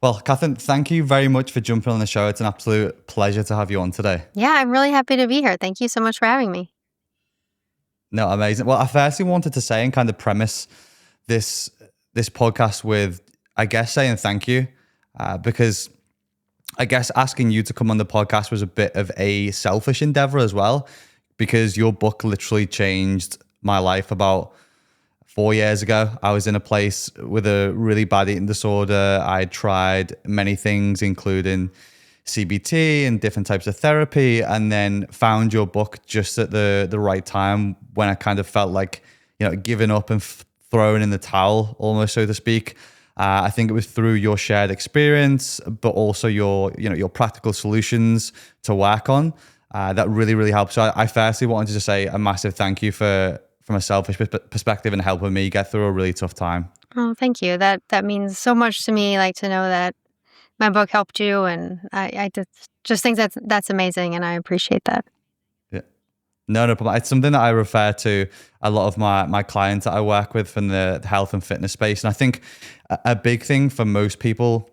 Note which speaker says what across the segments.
Speaker 1: Well, Kathryn, thank you very much for jumping on the show. It's an absolute pleasure to have you on today.
Speaker 2: Yeah, I'm really happy to be here. Thank you so much for having me.
Speaker 1: No, amazing. Well, I firstly wanted to say and kind of premise this podcast with, I guess, saying thank you, because I guess asking you to come on the podcast was a bit of a selfish endeavor as well, because your book literally changed my life about 4 years ago. I was in a place with a really bad eating disorder. I tried many things, including CBT and different types of therapy, and then found your book just at the right time when I kind of felt like, giving up and throwing in the towel, almost, so to speak. I think it was through your shared experience, but also your practical solutions to work on that really helped. So I firstly wanted to say a massive thank you from a selfish perspective and helping me get through a really tough time.
Speaker 2: Oh, thank you. That means so much to me, like to know that my book helped you, and I just think that's amazing, and I appreciate that.
Speaker 1: Yeah. No problem. It's something that I refer to a lot of my clients that I work with from the health and fitness space. And I think a big thing for most people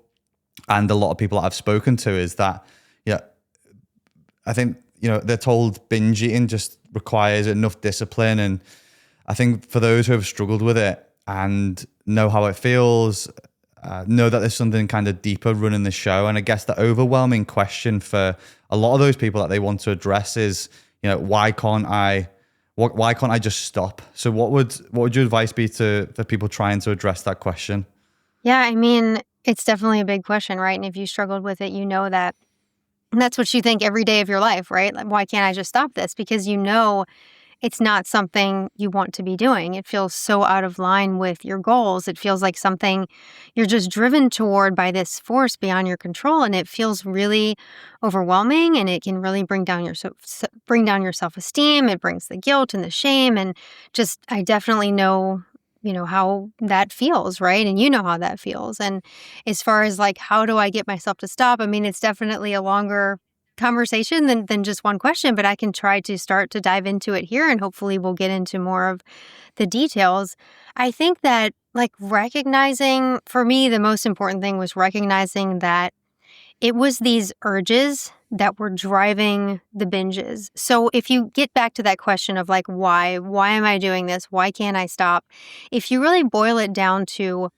Speaker 1: and a lot of people that I've spoken to is that, I think, they're told binge eating just requires enough discipline. And I think for those who have struggled with it and know how it feels, know that there's something kind of deeper running the show. And I guess the overwhelming question for a lot of those people that they want to address is, why can't I just stop? So what would your advice be for people trying to address that question?
Speaker 2: Yeah, I mean, it's definitely a big question, right? And if you struggled with it, you know that that's what you think every day of your life, right? Like, why can't I just stop this? Because it's not something you want to be doing. It feels so out of line with your goals. It feels like something you're just driven toward by this force beyond your control, and it feels really overwhelming, and it can really bring down your self-esteem. It brings the guilt and the shame, and just I definitely know how that feels, right? And you know how that feels. And as far as like, how do I get myself to stop? I mean, it's definitely a longer conversation than just one question, but I can try to start to dive into it here, and hopefully we'll get into more of the details. I think that for me, the most important thing was recognizing that it was these urges that were driving the binges. So if you get back to that question of like, why am I doing this? Why can't I stop? If you really boil it down to,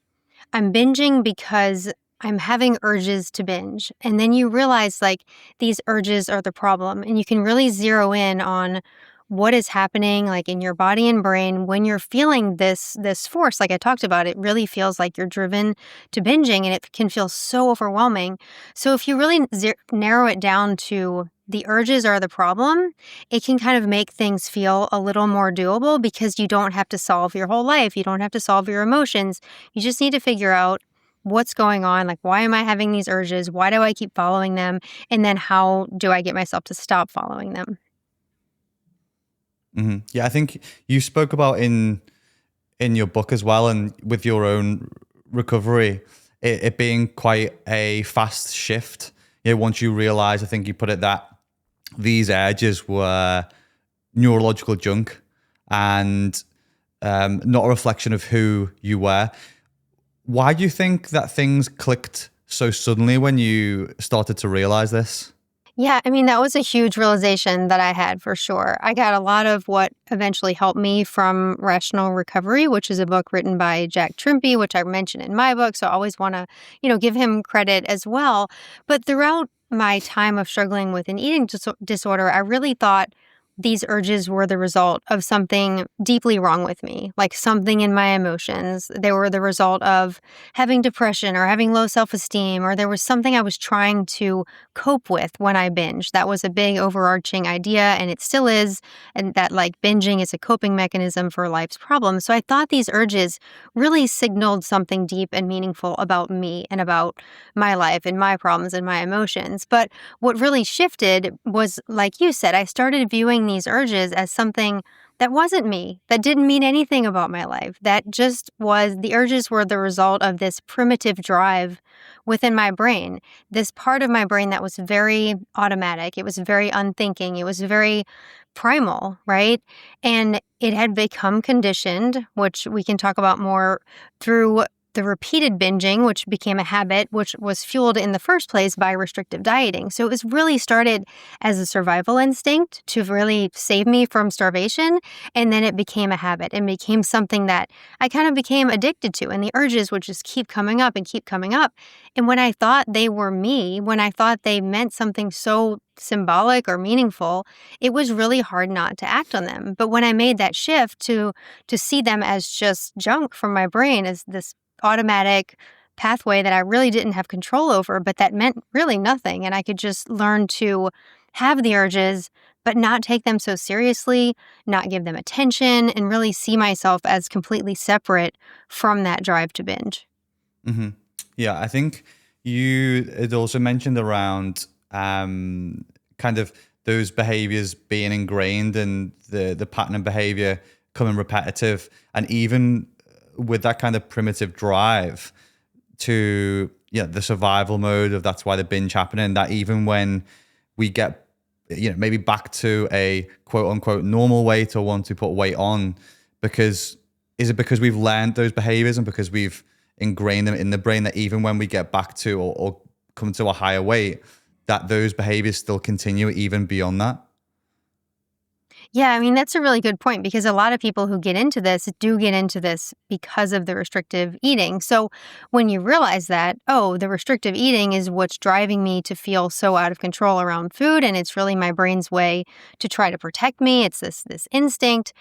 Speaker 2: I'm binging because I'm having urges to binge. And then you realize like these urges are the problem, and you can really zero in on what is happening like in your body and brain when you're feeling this force. Like I talked about, it really feels like you're driven to binging, and it can feel so overwhelming. So if you really narrow it down to the urges are the problem, it can kind of make things feel a little more doable, because you don't have to solve your whole life. You don't have to solve your emotions. You just need to figure out what's going on. Like, why am I having these urges? Why do I keep following them? And then how do I get myself to stop following them?
Speaker 1: Mm-hmm. Yeah, I think you spoke about in your book as well, and with your own recovery, it being quite a fast shift. Once you realize, I think you put it that these urges were neurological junk and not a reflection of who you were. Why do you think that things clicked so suddenly when you started to realize this?
Speaker 2: Yeah, I mean, that was a huge realization that I had for sure. I got a lot of what eventually helped me from Rational Recovery, which is a book written by Jack Trimpey, which I mentioned in my book. So I always want to, give him credit as well. But throughout my time of struggling with an eating disorder, I really thought these urges were the result of something deeply wrong with me, like something in my emotions. They were the result of having depression or having low self-esteem, or there was something I was trying to cope with when I binged. That was a big overarching idea, and it still is, and that like binging is a coping mechanism for life's problems. So I thought these urges really signaled something deep and meaningful about me and about my life and my problems and my emotions. But what really shifted was, like you said, I started viewing these urges as something that wasn't me, that didn't mean anything about my life. That just was, the urges were the result of this primitive drive within my brain, this part of my brain that was very automatic. It was very unthinking. It was very primal, right? And it had become conditioned, which we can talk about more, through the repeated binging, which became a habit, which was fueled in the first place by restrictive dieting. So it was really started as a survival instinct to really save me from starvation. And then it became a habit and became something that I kind of became addicted to. And the urges would just keep coming up and keep coming up. And when I thought they were me, when I thought they meant something so symbolic or meaningful, it was really hard not to act on them. But when I made that shift to see them as just junk from my brain, as this automatic pathway that I really didn't have control over, but that meant really nothing. And I could just learn to have the urges, but not take them so seriously, not give them attention, and really see myself as completely separate from that drive to binge.
Speaker 1: Mm-hmm. Yeah, I think you had also mentioned around kind of those behaviors being ingrained and the pattern of behavior becoming repetitive, and even with that kind of primitive drive to the survival mode of that's why the binge happening, that even when we get maybe back to a quote unquote normal weight or want to put weight on, because we've learned those behaviors and because we've ingrained them in the brain that even when we get back to or come to a higher weight, that those behaviors still continue even beyond that?
Speaker 2: Yeah, I mean, that's a really good point, because a lot of people who get into this do get into this because of the restrictive eating. So when you realize that, oh, the restrictive eating is what's driving me to feel so out of control around food, and it's really my brain's way to try to protect me, it's this instinct,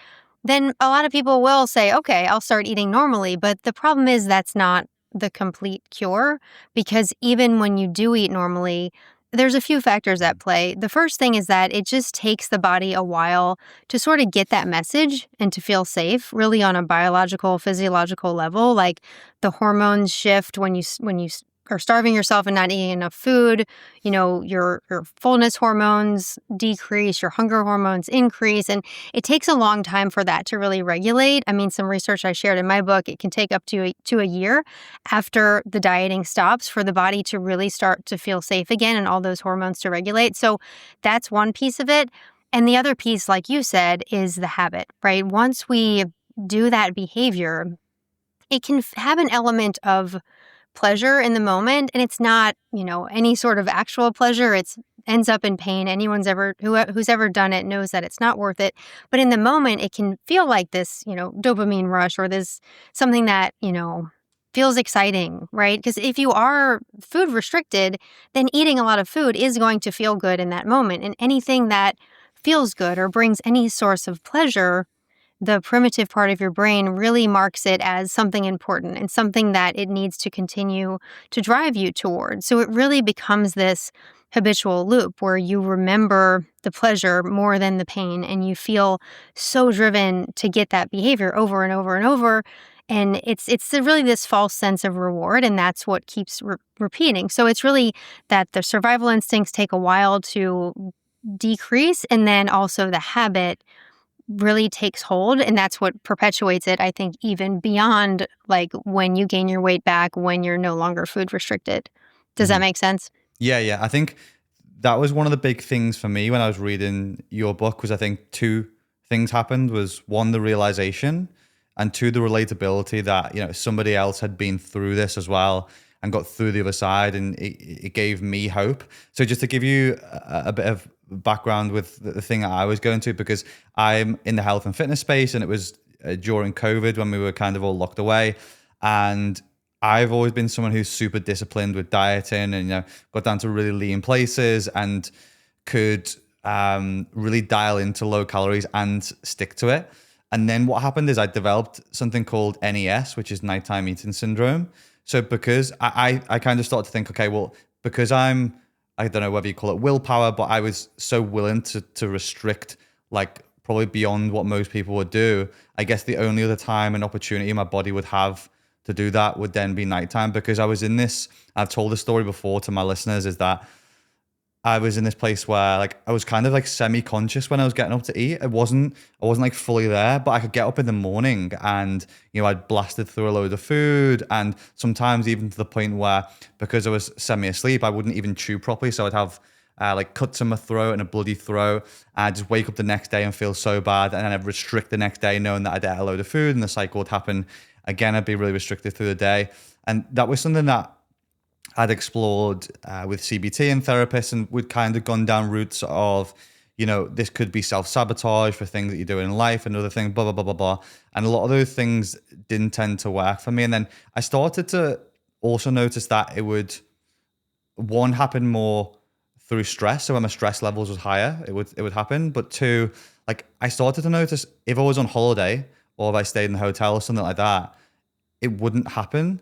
Speaker 2: then a lot of people will say, okay, I'll start eating normally. But the problem is that's not the complete cure, because even when you do eat normally, there's a few factors at play. The first thing is that it just takes the body a while to sort of get that message and to feel safe, really on a biological, physiological level. Like the hormones shift when you are starving yourself and not eating enough food. Your fullness hormones decrease, your hunger hormones increase, and it takes a long time for that to really regulate. I mean, some research I shared in my book, it can take up to a year after the dieting stops for the body to really start to feel safe again and all those hormones to regulate. So that's one piece of it. And the other piece, like you said, is the habit, right? Once we do that behavior, it can have an element of pleasure in the moment, and it's not, any sort of actual pleasure. It's ends up in pain. Who's ever done it knows that it's not worth it. But in the moment, it can feel like this, dopamine rush, or this something that, feels exciting, right? Because if you are food restricted, then eating a lot of food is going to feel good in that moment. And anything that feels good or brings any source of pleasure, the primitive part of your brain really marks it as something important and something that it needs to continue to drive you towards. So it really becomes this habitual loop where you remember the pleasure more than the pain, and you feel so driven to get that behavior over and over and over. And it's really this false sense of reward, and that's what keeps repeating. So it's really that the survival instincts take a while to decrease, and then also the habit really takes hold, and that's what perpetuates it, I think, even beyond like when you gain your weight back, when you're no longer food restricted. Does that make sense?
Speaker 1: Yeah. I think that was one of the big things for me when I was reading your book, was I think two things happened. Was one, the realization, and two, the relatability that, somebody else had been through this as well and got through the other side, and it gave me hope. So just to give you a bit of background with the thing that I was going to, because I'm in the health and fitness space, and it was during COVID when we were kind of all locked away, and I've always been someone who's super disciplined with dieting, and got down to really lean places and could really dial into low calories and stick to it. And then what happened is I developed something called NES, which is nighttime eating syndrome. So because I kind of started to think, okay, well, because I don't know whether you call it willpower, but I was so willing to restrict, like probably beyond what most people would do. I guess the only other time and opportunity my body would have to do that would then be nighttime, because I was in this, I've told the story before to my listeners, is that I was in this place where like I was kind of like semi-conscious when I was getting up to eat. I wasn't like fully there, but I could get up in the morning and I'd blasted through a load of food, and sometimes even to the point where, because I was semi-asleep, I wouldn't even chew properly, so I'd have like cuts in my throat and a bloody throat. I'd just wake up the next day and feel so bad, and then I'd restrict the next day knowing that I'd ate a load of food, and the cycle would happen again. I'd be really restricted through the day. And that was something that I'd explored with CBT and therapists, and we'd kind of gone down routes of, this could be self-sabotage for things that you do in life and other things, blah, blah, blah, blah, blah. And a lot of those things didn't tend to work for me. And then I started to also notice that it would, one, happen more through stress. So when my stress levels was higher, it would happen. But two, like I started to notice if I was on holiday or if I stayed in the hotel or something like that, it wouldn't happen.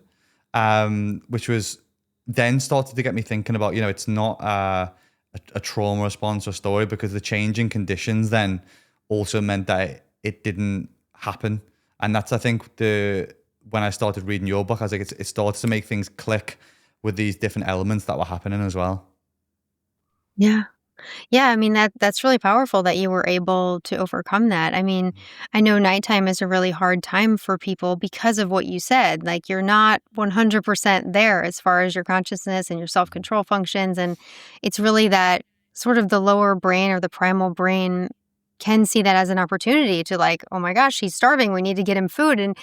Speaker 1: Which was then started to get me thinking about, it's not a trauma response or story, because the changing conditions then also meant that it didn't happen. And that's, I think, when I started reading your book, I was like, it started to make things click with these different elements that were happening as well.
Speaker 2: Yeah. Yeah, I mean, that's really powerful that you were able to overcome that. I mean, I know nighttime is a really hard time for people because of what you said. Like, you're not 100% there as far as your consciousness and your self-control functions. And it's really that sort of the lower brain or the primal brain can see that as an opportunity to, like, oh my gosh, he's starving. We need to get him food. And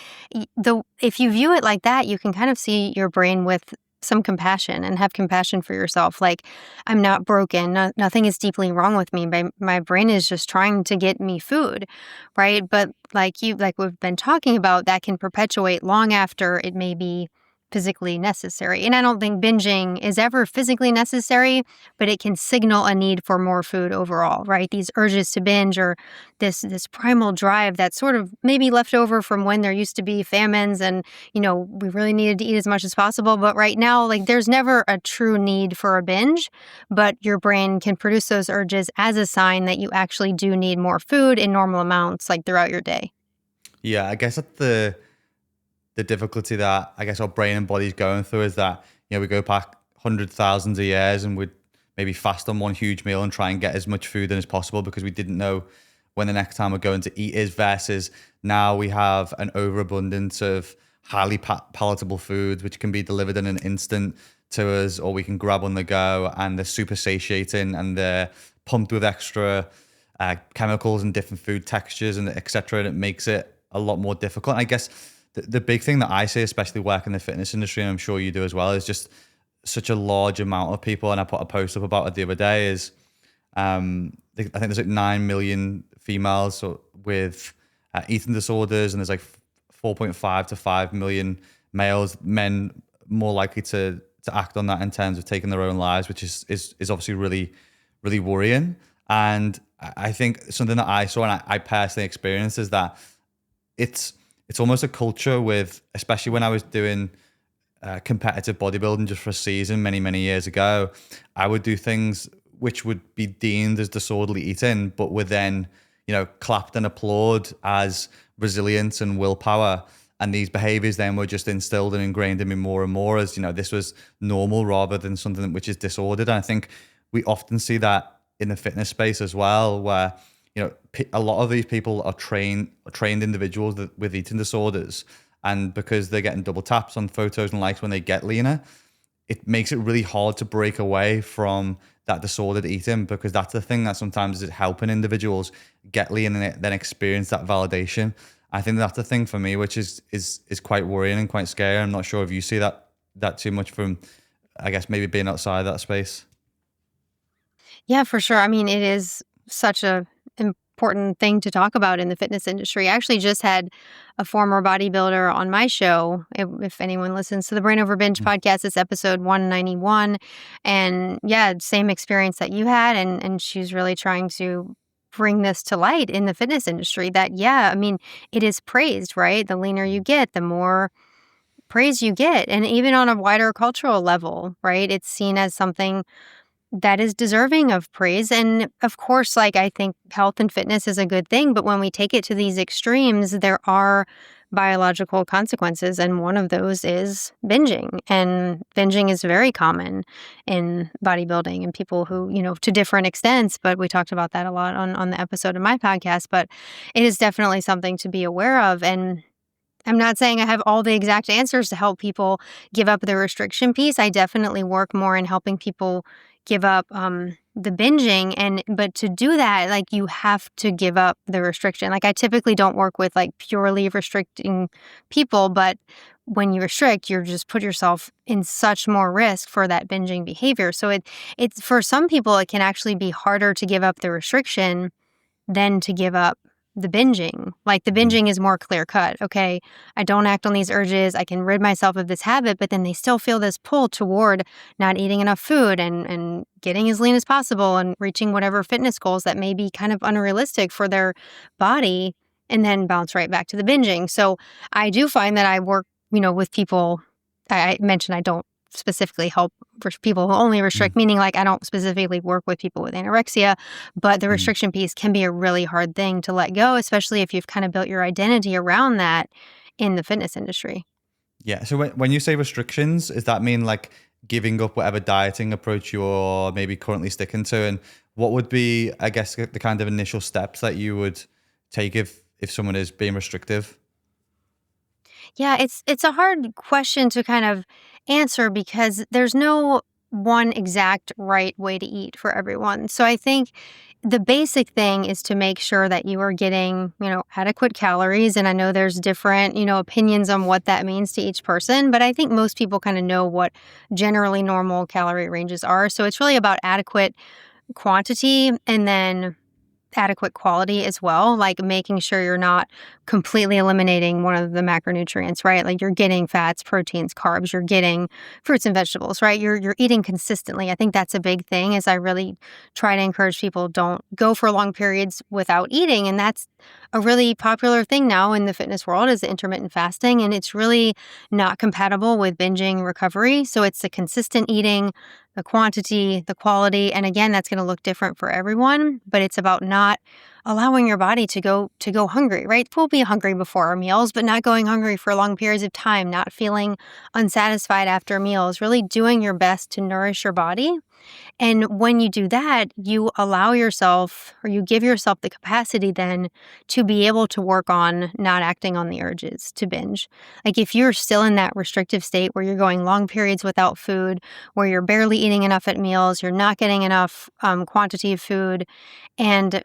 Speaker 2: if you view it like that, you can kind of see your brain with some compassion and have compassion for yourself. Like, I'm not broken. Nothing is deeply wrong with me. My brain is just trying to get me food, right? But like we've been talking about, that can perpetuate long after it may be physically necessary. And I don't think binging is ever physically necessary, but it can signal a need for more food overall, right? These urges to binge, or this primal drive that's sort of maybe left over from when there used to be famines and, we really needed to eat as much as possible. But right now, like, there's never a true need for a binge, but your brain can produce those urges as a sign that you actually do need more food in normal amounts, like throughout your day.
Speaker 1: Yeah, I guess that the difficulty that I guess our brain and body's going through is that, we go back hundreds, thousands of years and we'd maybe fast on one huge meal and try and get as much food in as possible because we didn't know when the next time we're going to eat is, versus now we have an overabundance of highly palatable foods which can be delivered in an instant to us, or we can grab on the go, and they're super satiating and they're pumped with extra chemicals and different food textures and etc. And it makes it a lot more difficult. And I guess the big thing that I see, especially working in the fitness industry, and I'm sure you do as well, is just such a large amount of people. And I put a post up about it the other day, is I think there's like 9 million females with eating disorders, and there's like 4.5 to 5 million men more likely to act on that in terms of taking their own lives, which is obviously really, really worrying. And I think something that I saw and I personally experienced is that it's almost a culture with, especially when I was doing competitive bodybuilding just for a season many years ago, I would do things which would be deemed as disorderly eating, but were then, clapped and applauded as resilience and willpower. And these behaviors then were just instilled and ingrained in me more and more as, this was normal rather than something which is disordered. And I think we often see that in the fitness space as well, where, a lot of these people are trained individuals with eating disorders. And because they're getting double taps on photos and likes when they get leaner, it makes it really hard to break away from that disordered eating, because that's the thing that sometimes is helping individuals get lean and then experience that validation. I think that's the thing for me, which is quite worrying and quite scary. I'm not sure if you see that too much from, I guess, maybe being outside that space.
Speaker 2: Yeah, for sure. I mean, it is such a important thing to talk about in the fitness industry. I actually just had a former bodybuilder on my show. If anyone listens to the Brain Over Binge podcast, it's episode 191. And yeah, same experience that you had. And she's really trying to bring this to light in the fitness industry that, yeah, I mean, it is praised, right? The leaner you get, the more praise you get. And even on a wider cultural level, right? It's seen as something that is deserving of praise. And of course, like, I think health and fitness is a good thing, but when we take it to these extremes, there are biological consequences. And one of those is binging. And binging is very common in bodybuilding and people who, to different extents, but we talked about that a lot on the episode of my podcast, but it is definitely something to be aware of. And I'm not saying I have all the exact answers to help people give up the restriction piece. I definitely work more in helping people, give up the binging. But to do that, like, you have to give up the restriction. Like, I typically don't work with like purely restricting people, but when you restrict, you're just put yourself in such more risk for that binging behavior. So it's for some people, it can actually be harder to give up the restriction than to give up the binging. Like, the binging is more clear cut. Okay, I don't act on these urges. I can rid myself of this habit, but then they still feel this pull toward not eating enough food and getting as lean as possible and reaching whatever fitness goals that may be kind of unrealistic for their body, and then bounce right back to the binging. So I do find that I work, with people. I mentioned I don't specifically help people who only restrict, meaning like I don't specifically work with people with anorexia, but the restriction piece can be a really hard thing to let go, especially if you've kind of built your identity around that in the fitness industry.
Speaker 1: Yeah. So when you say restrictions, does that mean like giving up whatever dieting approach you're maybe currently sticking to? And what would be, I guess, the kind of initial steps that you would take if someone is being restrictive?
Speaker 2: Yeah, it's a hard question to kind of answer because there's no one exact right way to eat for everyone. So I think the basic thing is to make sure that you are getting, adequate calories. And I know there's different, opinions on what that means to each person, but I think most people kind of know what generally normal calorie ranges are. So it's really about adequate quantity and then adequate quality as well, like making sure you're not completely eliminating one of the macronutrients, right? Like, you're getting fats, proteins, carbs, you're getting fruits and vegetables, right? You're eating consistently. I think that's a big thing, is I really try to encourage people don't go for long periods without eating. And that's a really popular thing now in the fitness world, is intermittent fasting. And it's really not compatible with binging recovery. So it's the consistent eating, the quantity, the quality. And again, that's going to look different for everyone, but it's about not allowing your body to go hungry, right? We'll be hungry before our meals, but not going hungry for long periods of time, not feeling unsatisfied after meals, really doing your best to nourish your body. And when you do that, you allow yourself, or you give yourself the capacity then to be able to work on not acting on the urges to binge. Like, if you're still in that restrictive state where you're going long periods without food, where you're barely eating enough at meals, you're not getting enough quantity of food, and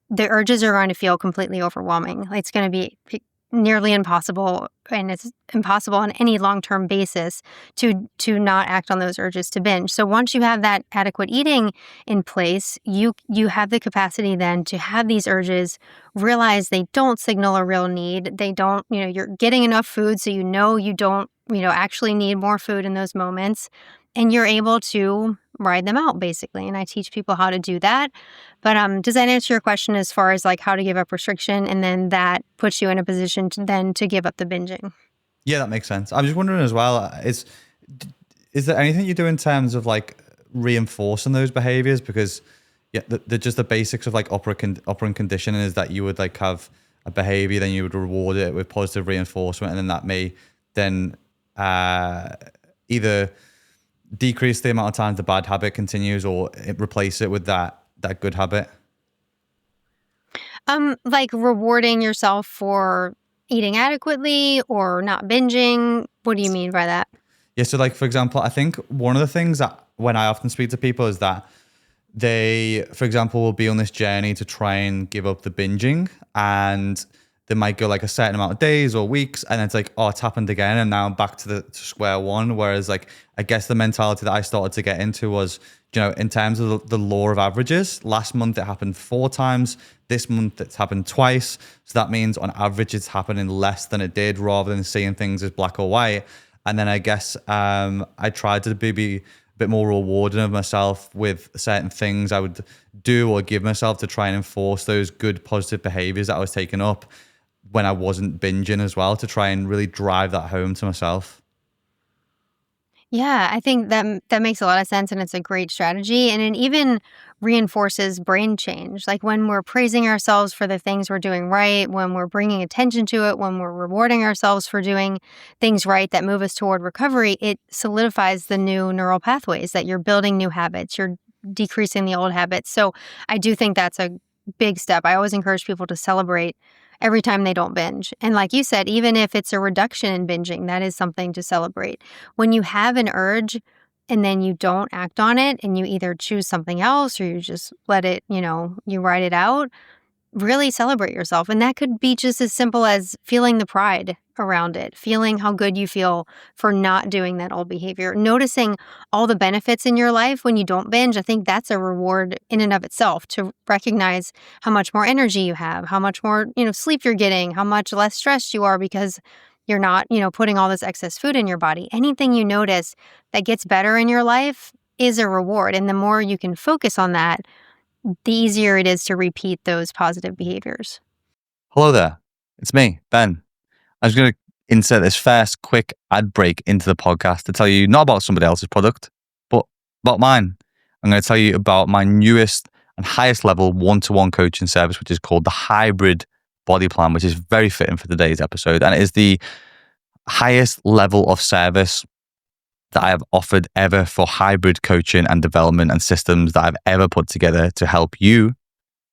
Speaker 2: the urges are going to feel completely overwhelming. It's going to be nearly impossible, and it's impossible on any long-term basis to not act on those urges to binge. So once you have that adequate eating in place, you have the capacity then to have these urges, realize they don't signal a real need. They don't, you're getting enough food, so you don't, actually need more food in those moments, and you're able to ride them out, basically. And I teach people how to do that. But does that answer your question as far as like how to give up restriction, and then that puts you in a position to give up the binging?
Speaker 1: Yeah, that makes sense. I'm just wondering as well, is there anything you do in terms of like reinforcing those behaviors? Because just the basics of like operant conditioning is that you would like have a behavior, then you would reward it with positive reinforcement, and then that may then either decrease the amount of times the bad habit continues, or replace it with that good habit.
Speaker 2: Like rewarding yourself for eating adequately or not binging. What do you mean by that?
Speaker 1: Yeah, so like, for example, I think one of the things that when I often speak to people is that they, for example, will be on this journey to try and give up the binging, and they might go like a certain amount of days or weeks, and it's like, oh, it's happened again, and now I'm back to square one. Whereas like, I guess the mentality that I started to get into was, in terms of the law of averages, last month it happened 4 times, this month it's happened twice. So that means on average it's happening less than it did, rather than seeing things as black or white. And then I guess I tried to be a bit more rewarding of myself with certain things I would do or give myself to try and enforce those good positive behaviors that I was taking up when I wasn't binging as well, to try and really drive that home to myself.
Speaker 2: Yeah, I think that makes a lot of sense, and it's a great strategy. And it even reinforces brain change. Like, when we're praising ourselves for the things we're doing right, when we're bringing attention to it, when we're rewarding ourselves for doing things right that move us toward recovery, it solidifies the new neural pathways, that you're building new habits, you're decreasing the old habits. So I do think that's a big step. I always encourage people to celebrate every time they don't binge. And like you said, even if it's a reduction in binging, that is something to celebrate. When you have an urge, and then you don't act on it and you either choose something else or you just let it, you ride it out, really celebrate yourself. And that could be just as simple as feeling the pride around it, feeling how good you feel for not doing that old behavior, noticing all the benefits in your life when you don't binge. I think that's a reward in and of itself, to recognize how much more energy you have, how much more, sleep you're getting, how much less stressed you are because you're not, putting all this excess food in your body. Anything you notice that gets better in your life is a reward. And the more you can focus on that, the easier it is to repeat those positive behaviors.
Speaker 1: Hello there. It's me, Ben. I was going to insert this first quick ad break into the podcast to tell you not about somebody else's product, but about mine. I'm going to tell you about my newest and highest level one-to-one coaching service, which is called the Hybrid Body Plan, which is very fitting for today's episode. And it is the highest level of service that I have offered ever for hybrid coaching and development and systems that I've ever put together to help you,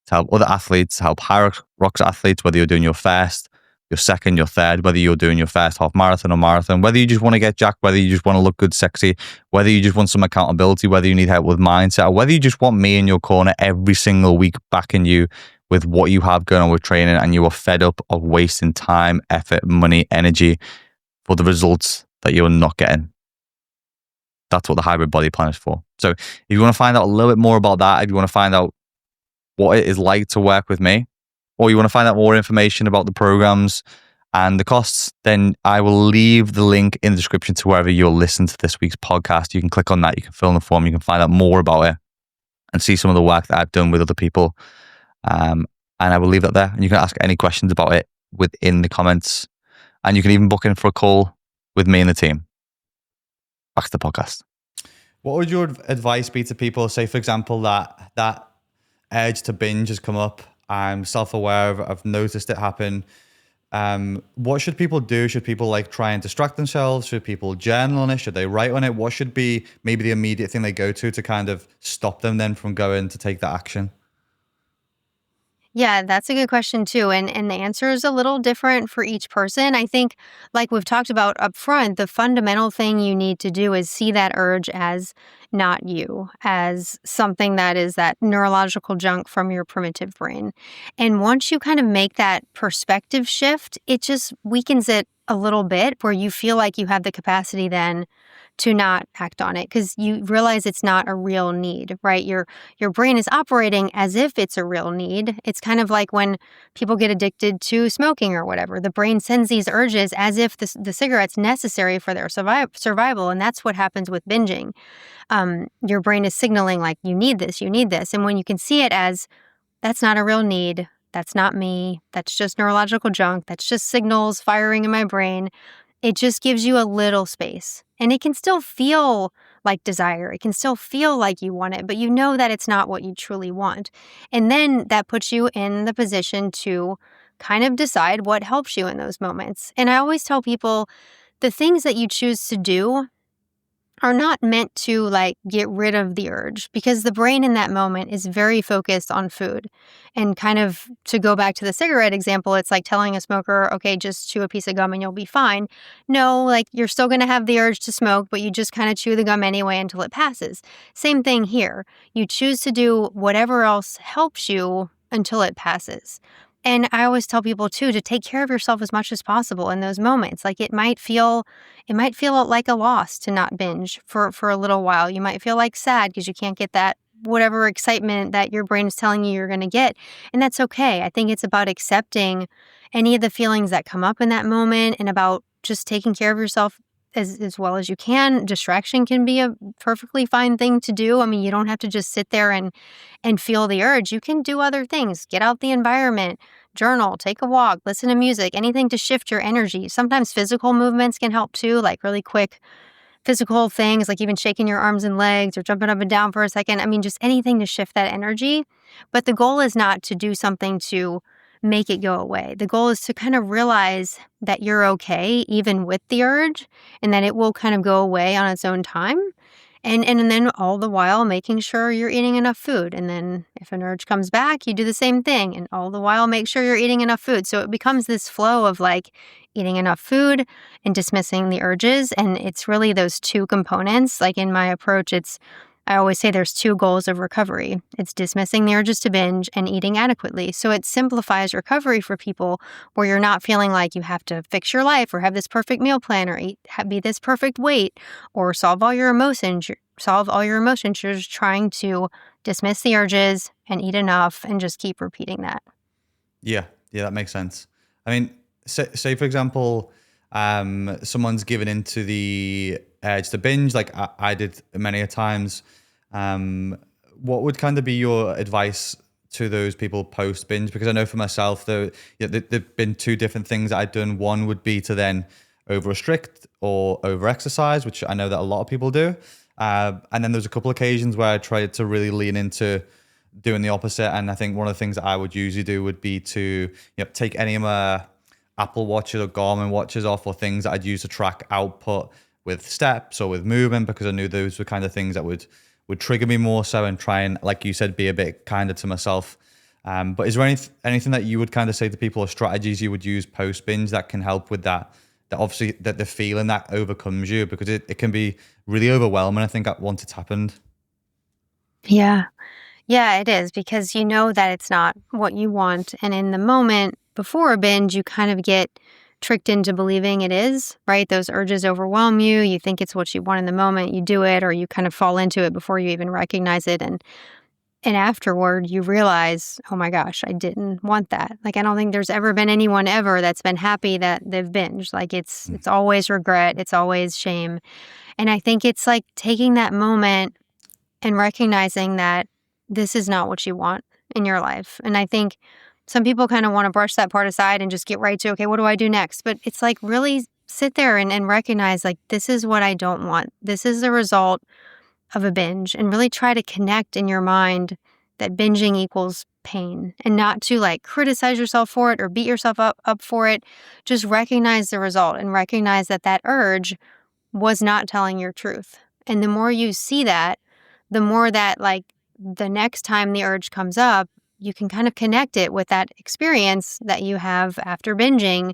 Speaker 1: to help other athletes, to help high rocks athletes, whether you're doing your first, your second, your third, whether you're doing your first half marathon or marathon, whether you just want to get jacked, whether you just want to look good, sexy, whether you just want some accountability, whether you need help with mindset, or whether you just want me in your corner every single week backing you with what you have going on with training and you are fed up of wasting time, effort, money, energy for the results that you're not getting. That's what the hybrid body plan is for. So if you want to find out a little bit more about that, if you want to find out what it is like to work with me, or you want to find out more information about the programs and the costs, then I will leave the link in the description to wherever you'll listen to this week's podcast. You can click on that, you can fill in the form, you can find out more about it and see some of the work that I've done with other people. And I will leave that there. And you can ask any questions about it within the comments. And you can even book in for a call with me and the team. Back to the podcast. What would your advice be to people, say, for example, that urge to binge has come up? I'm self-aware of, I've noticed it happen. What should people do? Should people try and distract themselves? Should people journal on it? Should they write on it? What should be maybe the immediate thing they go to kind of stop them then from going to take that action?
Speaker 2: Yeah, that's a good question too. And the answer is a little different for each person. I think, like we've talked about up front, the fundamental thing you need to do is see that urge as not you, as something that is that neurological junk from your primitive brain. And once you kind of make that perspective shift, it just weakens it a little bit, where you feel like you have the capacity then to not act on it, because you realize it's not a real need, right? Your brain is operating as if it's a real need. It's kind of like when people get addicted to smoking or whatever. The brain sends these urges as if the cigarette's necessary for their survival, and that's what happens with binging. Your brain is signaling like, you need this, you need this. And when you can see it as, that's not a real need, that's not me, that's just neurological junk, that's just signals firing in my brain, it just gives you a little space. And it can still feel like desire. It can still feel like you want it, but you know that it's not what you truly want. And then that puts you in the position to kind of decide what helps you in those moments. And I always tell people, the things that you choose to do are not meant to get rid of the urge, because the brain in that moment is very focused on food. And kind of to go back to the cigarette example, it's like telling a smoker, okay, just chew a piece of gum and you'll be fine. No, you're still going to have the urge to smoke, but you just kind of chew the gum anyway until it passes. Same thing here. You choose to do whatever else helps you until it passes. And I always tell people too, to take care of yourself as much as possible in those moments. It might feel like a loss to not binge for a little while. You might feel sad because you can't get that whatever excitement that your brain is telling you you're going to get. And that's okay. I think it's about accepting any of the feelings that come up in that moment, and about just taking care of yourself as well as you can. Distraction can be a perfectly fine thing to do. I mean, you don't have to just sit there and feel the urge. You can do other things. Get out the environment, journal, take a walk, listen to music, anything to shift your energy. Sometimes physical movements can help too, really quick physical things, like even shaking your arms and legs or jumping up and down for a second. I mean, just anything to shift that energy. But the goal is not to do something to make it go away. The goal is to kind of realize that you're okay even with the urge, and that it will kind of go away on its own time. And then all the while making sure you're eating enough food. And then if an urge comes back, you do the same thing. And all the while make sure you're eating enough food. So it becomes this flow of like eating enough food and dismissing the urges. And it's really those two components. Like in my approach, I always say there's two goals of recovery. It's dismissing the urges to binge and eating adequately. So it simplifies recovery for people where you're not feeling like you have to fix your life or have this perfect meal plan or be this perfect weight or solve all your emotions. You're just trying to dismiss the urges and eat enough and just keep repeating that.
Speaker 1: Yeah, that makes sense. I mean, say for example, someone's given into the urge to binge, like I did many a times. What would kind of be your advice to those people post binge? Because I know for myself, there've been two different things that I'd done. One would be to then over restrict or over exercise, which I know that a lot of people do. And then there's a couple occasions where I tried to really lean into doing the opposite. And I think one of the things that I would usually do would be to take any of my Apple Watches or Garmin watches off, or things that I'd use to track output with steps or with movement, because I knew those were kind of things that would trigger me more so, and try and, like you said, be a bit kinder to myself. But is there anything that you would kind of say to people, or strategies you would use post binge that can help with that obviously that the feeling that overcomes you, because it can be really overwhelming, I think, once it's happened?
Speaker 2: Yeah. Yeah, it is, because you know that it's not what you want. And in the moment before a binge, you kind of get tricked into believing it is, right? Those urges overwhelm you. You think it's what you want in the moment. You do it, or you kind of fall into it before you even recognize it. And afterward, you realize, oh my gosh, I didn't want that. Like, I don't think there's ever been anyone ever that's been happy that they've binged. Like, it's always regret. It's always shame. And I think it's like taking that moment and recognizing that this is not what you want in your life. And I think some people kind of want to brush that part aside and just get right to, okay, what do I do next? But it's like, really sit there and recognize, like, this is what I don't want. This is the result of a binge, and really try to connect in your mind that binging equals pain, and not to like criticize yourself for it or beat yourself up for it. Just recognize the result and recognize that urge was not telling your truth. And the more you see that, the more that, like, the next time the urge comes up, you can kind of connect it with that experience that you have after binging,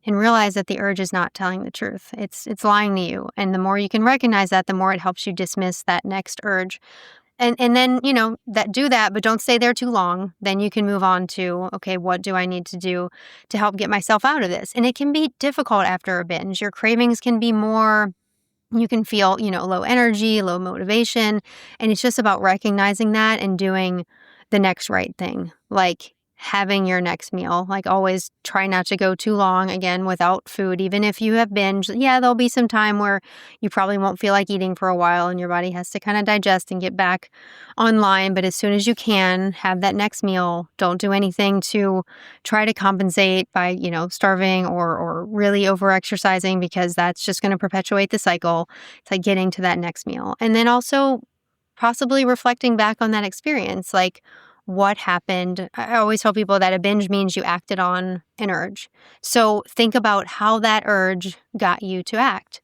Speaker 2: and realize that the urge is not telling the truth. It's lying to you. And the more you can recognize that, the more it helps you dismiss that next urge. And then, do that, but don't stay there too long. Then you can move on to, okay, what do I need to do to help get myself out of this? And it can be difficult after a binge. Your cravings can be more. You can feel, low energy, low motivation. And it's just about recognizing that and doing the next right thing. Like having your next meal. Like, always try not to go too long, again, without food. Even if you have binge, there'll be some time where you probably won't feel like eating for a while and your body has to kind of digest and get back online. But as soon as you can, have that next meal. Don't do anything to try to compensate by, starving or really over-exercising, because that's just going to perpetuate the cycle. It's like getting to that next meal. And then also possibly reflecting back on that experience. Like, what happened? I always tell people that a binge means you acted on an urge. So think about how that urge got you to act,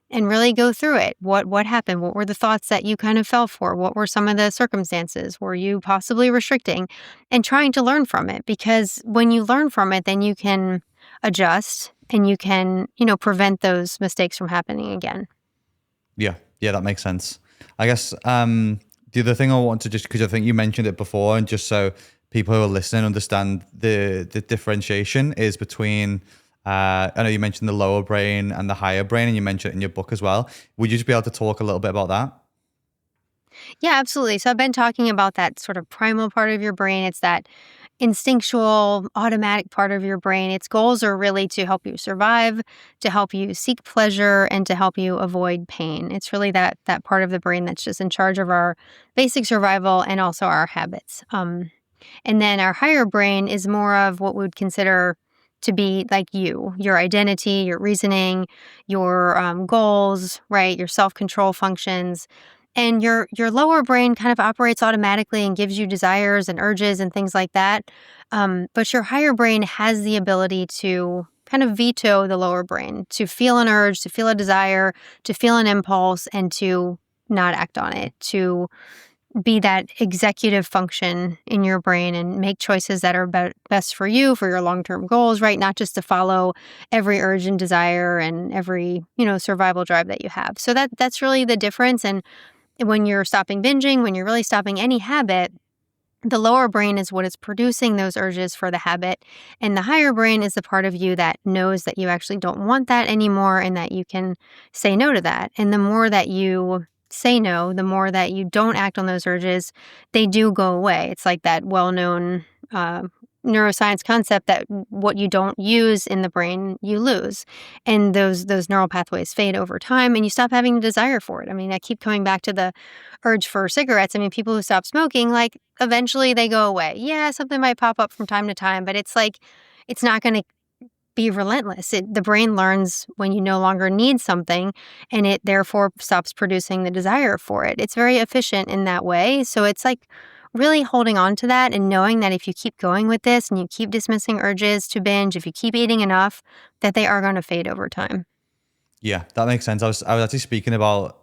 Speaker 2: and really go through it. What happened? What were the thoughts that you kind of fell for? What were some of the circumstances? Were you possibly restricting? And trying to learn from it, because when you learn from it, then you can adjust and you can, prevent those mistakes from happening again.
Speaker 1: Yeah, that makes sense. I guess the other thing I want to, just because I think you mentioned it before, and just so people who are listening understand the differentiation is between, I know you mentioned the lower brain and the higher brain, and you mentioned it in your book as well. Would you just be able to talk a little bit about that?
Speaker 2: Yeah, absolutely. So I've been talking about that sort of primal part of your brain. It's that instinctual, automatic part of your brain. Its goals are really to help you survive, to help you seek pleasure, and to help you avoid pain. It's really that part of the brain that's just in charge of our basic survival and also our habits. And then our higher brain is more of what we would consider to be like your identity, your reasoning, your goals, right? Your self-control functions. And your lower brain kind of operates automatically and gives you desires and urges and things like that. But your higher brain has the ability to kind of veto the lower brain, to feel an urge, to feel a desire, to feel an impulse, and to not act on it, to be that executive function in your brain and make choices that are best for you, for your long-term goals, right? Not just to follow every urge and desire and every, survival drive that you have. So that's really the difference. And when you're stopping binging, when you're really stopping any habit, the lower brain is what is producing those urges for the habit. And the higher brain is the part of you that knows that you actually don't want that anymore and that you can say no to that. And the more that you say no, the more that you don't act on those urges, they do go away. It's like that well-known neuroscience concept that what you don't use in the brain, you lose. And those neural pathways fade over time and you stop having a desire for it. I mean, I keep coming back to the urge for cigarettes. I mean, people who stop smoking, like, eventually they go away. Yeah, something might pop up from time to time, but it's like, it's not going to be relentless. The brain learns when you no longer need something, and it therefore stops producing the desire for it. It's very efficient in that way. So it's like really holding on to that and knowing that if you keep going with this and you keep dismissing urges to binge, if you keep eating enough, that they are going to fade over time.
Speaker 1: Yeah, that makes sense. I was actually speaking about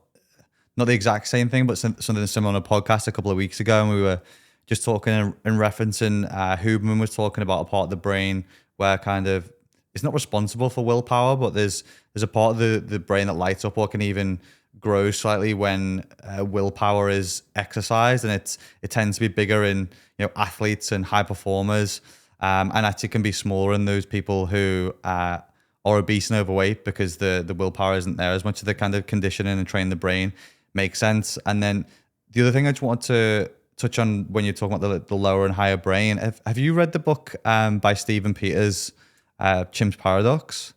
Speaker 1: not the exact same thing, but something similar on a podcast a couple of weeks ago, and we were just talking and referencing Huberman was talking about a part of the brain where kind of it's not responsible for willpower, but there's a part of the brain that lights up or can even grow slightly when willpower is exercised, and it tends to be bigger in athletes and high performers, and actually can be smaller in those people who are obese and overweight because the willpower isn't there as much. Of the kind of conditioning and train the brain makes sense. And then the other thing I just want to touch on when you're talking about the lower and higher brain, have you read the book by Stephen Peters, Chimps Paradox?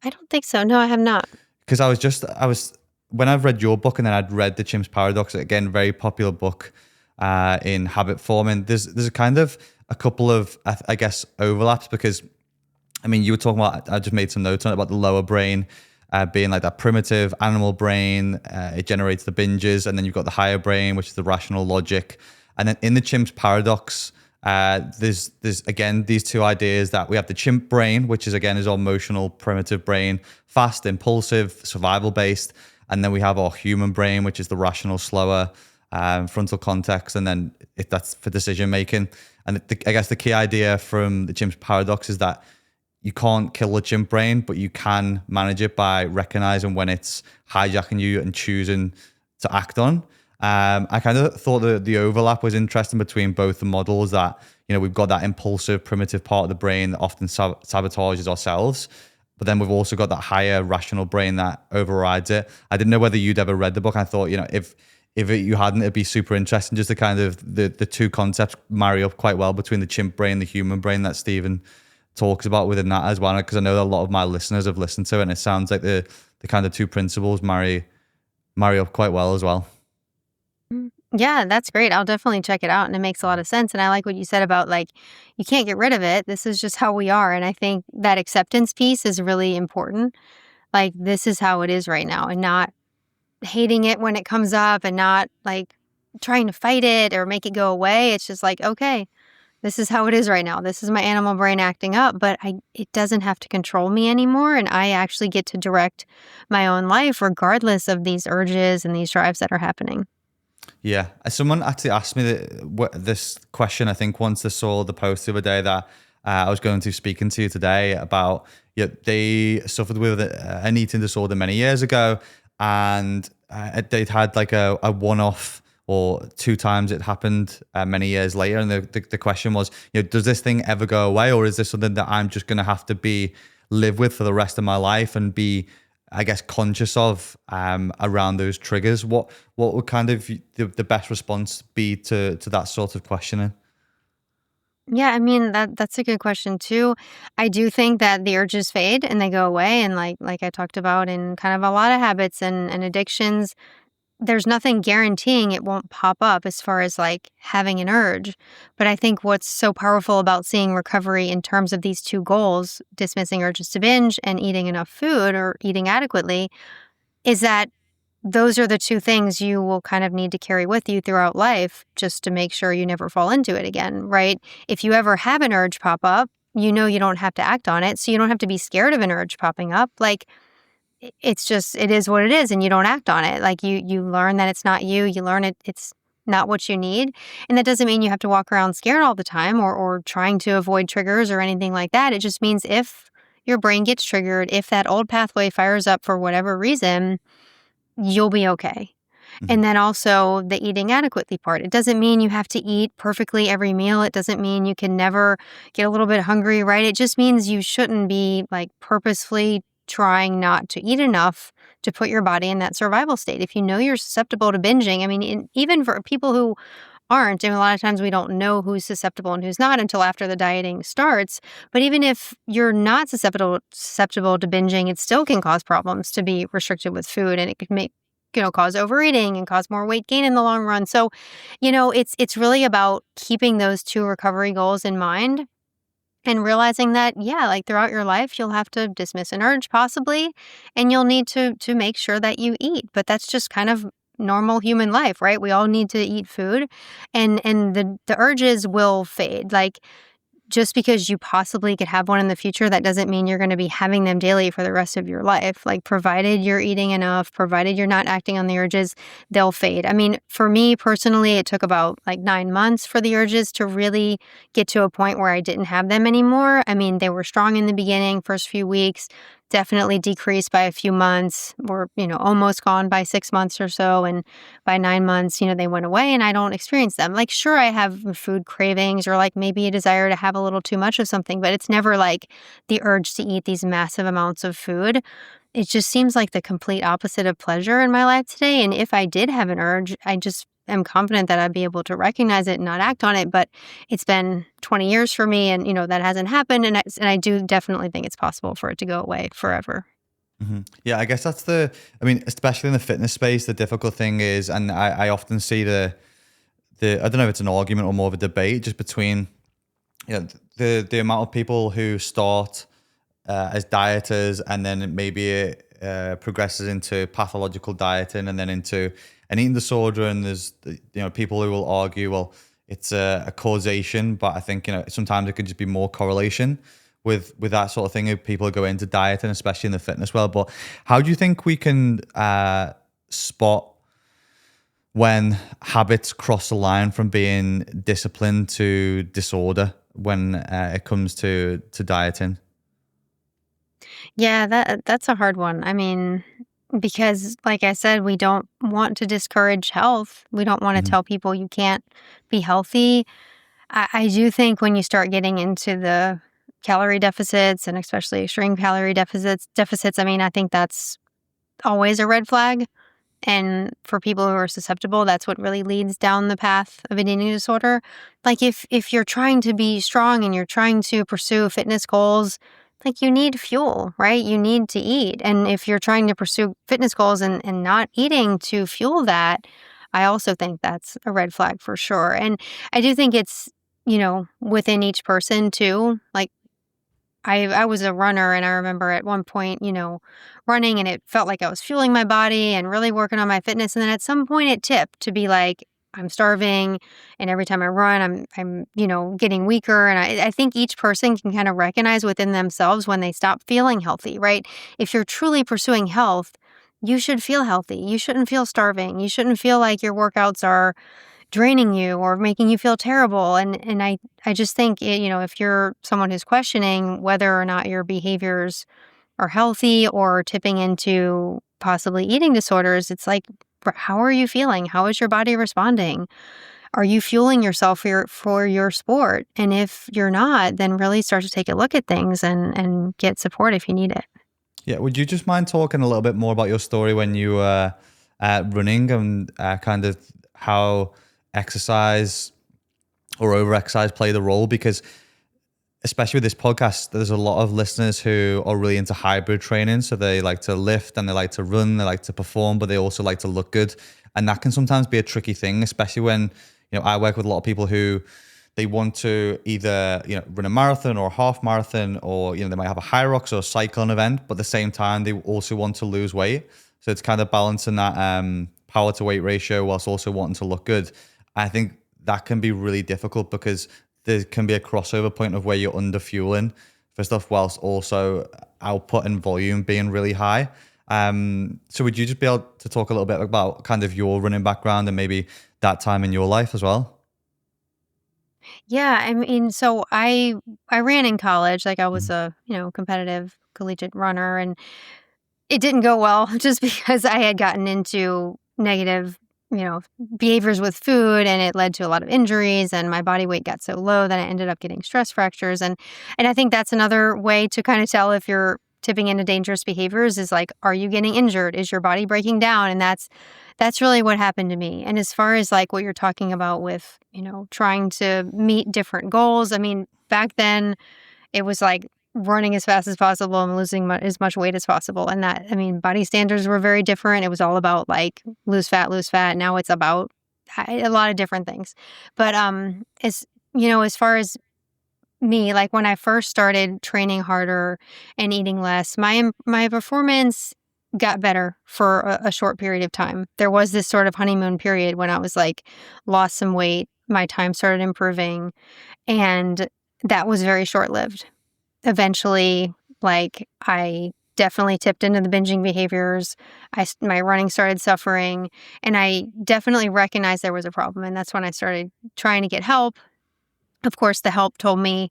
Speaker 2: I don't think so. No, I have not.
Speaker 1: Because when I've read your book and then I'd read the Chimps Paradox, again, very popular book in habit forming. There's a kind of a couple of, I guess, overlaps because, I mean, you were talking about, I just made some notes on it about the lower brain being like that primitive animal brain. It generates the binges, and then you've got the higher brain, which is the rational logic. And then in the Chimps Paradox, there's again these two ideas that we have the chimp brain, which is again is our emotional primitive brain, fast, impulsive, survival based, and then we have our human brain, which is the rational, slower, frontal cortex, and then that's for decision making. And I guess the key idea from the Chimps Paradox is that you can't kill the chimp brain, but you can manage it by recognizing when it's hijacking you and choosing to act on. I kind of thought that the overlap was interesting between both the models, that we've got that impulsive primitive part of the brain that often sabotages ourselves, but then we've also got that higher rational brain that overrides it. I didn't know whether you'd ever read the book. I thought if you hadn't, it'd be super interesting just to kind of the two concepts marry up quite well between the chimp brain, the human brain that Stephen talks about within that as well, because I know that a lot of my listeners have listened to it, and it sounds like the kind of two principles marry up quite well as well.
Speaker 2: Yeah, that's great. I'll definitely check it out. And it makes a lot of sense. And I like what you said about, like, you can't get rid of it. This is just how we are. And I think that acceptance piece is really important. Like, this is how it is right now, and not hating it when it comes up and not like trying to fight it or make it go away. It's just like, okay, this is how it is right now. This is my animal brain acting up, but it doesn't have to control me anymore. And I actually get to direct my own life regardless of these urges and these drives that are happening.
Speaker 1: Yeah. Someone actually asked me this question, I think, once they saw the post the other day that I was going to speaking to you today about, they suffered with an eating disorder many years ago, and they'd had like a one-off, or two times it happened many years later. And the question was, does this thing ever go away, or is this something that I'm just going to have to live with for the rest of my life and be, I guess, conscious of around those triggers? What would kind of the best response be to that sort of questioning?
Speaker 2: Yeah, I mean, that's a good question too. I do think that the urges fade and they go away. And like I talked about in kind of a lot of habits and addictions, there's nothing guaranteeing it won't pop up as far as like having an urge. But I think what's so powerful about seeing recovery in terms of these two goals, dismissing urges to binge and eating enough food or eating adequately, is that those are the two things you will kind of need to carry with you throughout life just to make sure you never fall into it again, right? If you ever have an urge pop up, you don't have to act on it. So you don't have to be scared of an urge popping up. Like, it is what it is, and you don't act on it. Like you learn that it's not you. You learn it's not what you need. And that doesn't mean you have to walk around scared all the time or trying to avoid triggers or anything like that. It just means if your brain gets triggered, if that old pathway fires up for whatever reason, you'll be okay.
Speaker 1: Mhm.
Speaker 2: And then also the eating adequately part. It doesn't mean you have to eat perfectly every meal. It doesn't mean you can never get a little bit hungry, right? It just means you shouldn't be like purposefully trying not to eat enough to put your body in that survival state. If you know you're susceptible to binging, I mean, even for people who aren't, and a lot of times we don't know who's susceptible and who's not until after the dieting starts. But even if you're not susceptible to binging, it still can cause problems to be restricted with food, and it could make cause overeating and cause more weight gain in the long run. So, it's really about keeping those two recovery goals in mind and realizing that, yeah, like throughout your life, you'll have to dismiss an urge possibly, and you'll need to make sure that you eat. But that's just kind of normal human life, right? We all need to eat food, and the urges will fade. Like just because you possibly could have one in the future, that doesn't mean you're going to be having them daily for the rest of your life. Like, provided you're eating enough, provided you're not acting on the urges, they'll fade. I mean, for me personally, it took about like 9 months for the urges to really get to a point where I didn't have them anymore. I mean, they were strong in the beginning, first few weeks, definitely decreased by a few months, or, almost gone by 6 months or so. And by 9 months, they went away and I don't experience them. Like, sure, I have food cravings or like maybe a desire to have a little too much of something, but it's never like the urge to eat these massive amounts of food. It just seems like the complete opposite of pleasure in my life today. And if I did have an urge, I just am confident that I'd be able to recognize it and not act on it. But it's been 20 years for me, and that hasn't happened. And I do definitely think it's possible for it to go away forever.
Speaker 1: Yeah, I guess that's I mean, especially in the fitness space, the difficult thing is, and I often see I don't know if it's an argument or more of a debate just between, the amount of people who start as dieters and then maybe it progresses into pathological dieting and then into an eating disorder. And there's, people who will argue, well, it's a causation, but I think, sometimes it could just be more correlation with that sort of thing if people go into dieting, especially in the fitness world. But how do you think we can spot when habits cross the line from being discipline to disorder when it comes to dieting?
Speaker 2: Yeah, that's a hard one. I mean, because like I said, we don't want to discourage health. We don't want to
Speaker 1: Hmm.
Speaker 2: tell people you can't be healthy. I do think when you start getting into the calorie deficits, and especially extreme calorie deficits, I mean, I think that's always a red flag. And for people who are susceptible, that's what really leads down the path of an eating disorder. Like if you're trying to be strong and you're trying to pursue fitness goals, like you need fuel, right? You need to eat. And if you're trying to pursue fitness goals and not eating to fuel that, I also think that's a red flag for sure. And I do think it's, within each person too. Like I was a runner, and I remember at one point, running, and it felt like I was fueling my body and really working on my fitness. And then at some point it tipped to be like, I'm starving, and every time I run, I'm getting weaker. And I think each person can kind of recognize within themselves when they stop feeling healthy, right? If you're truly pursuing health, you should feel healthy. You shouldn't feel starving. You shouldn't feel like your workouts are draining you or making you feel terrible. And I just think, if you're someone who's questioning whether or not your behaviors are healthy or tipping into possibly eating disorders, it's like, how are you feeling? How is your body responding? Are you fueling yourself for your sport? And if you're not, then really start to take a look at things and get support if you need it.
Speaker 1: Yeah, would you just mind talking a little bit more about your story when you were running and kind of how exercise or over exercise played a role? Because especially with this podcast, there's a lot of listeners who are really into hybrid training. So they like to lift and they like to run, they like to perform, but they also like to look good. And that can sometimes be a tricky thing, especially when, I work with a lot of people who they want to either, run a marathon or a half marathon, or, they might have a high rocks or a cycling event, but at the same time, they also want to lose weight. So it's kind of balancing that power to weight ratio whilst also wanting to look good. I think that can be really difficult because there can be a crossover point of where you're under fueling for stuff whilst also output and volume being really high. So would you just be able to talk a little bit about kind of your running background and maybe that time in your life as well?
Speaker 2: Yeah, I mean, so I ran in college, like I was
Speaker 1: Mm.
Speaker 2: a, competitive collegiate runner, and it didn't go well just because I had gotten into negative, you know, behaviors with food, and it led to a lot of injuries, and my body weight got so low that I ended up getting stress fractures. And I think that's another way to kind of tell if you're tipping into dangerous behaviors is like, are you getting injured? Is your body breaking down? And that's really what happened to me. And as far as like what you're talking about with, trying to meet different goals, I mean, back then it was like running as fast as possible and losing as much weight as possible. And that, I mean, body standards were very different. It was all about like lose fat, lose fat. Now it's about a lot of different things. But as far as me, like when I first started training harder and eating less, my performance got better for a short period of time. There was this sort of honeymoon period when I was like lost some weight, my time started improving, and that was very short lived. Eventually, like, I definitely tipped into the binging behaviors. My running started suffering, and I definitely recognized there was a problem, and that's when I started trying to get help. Of course, the help told me,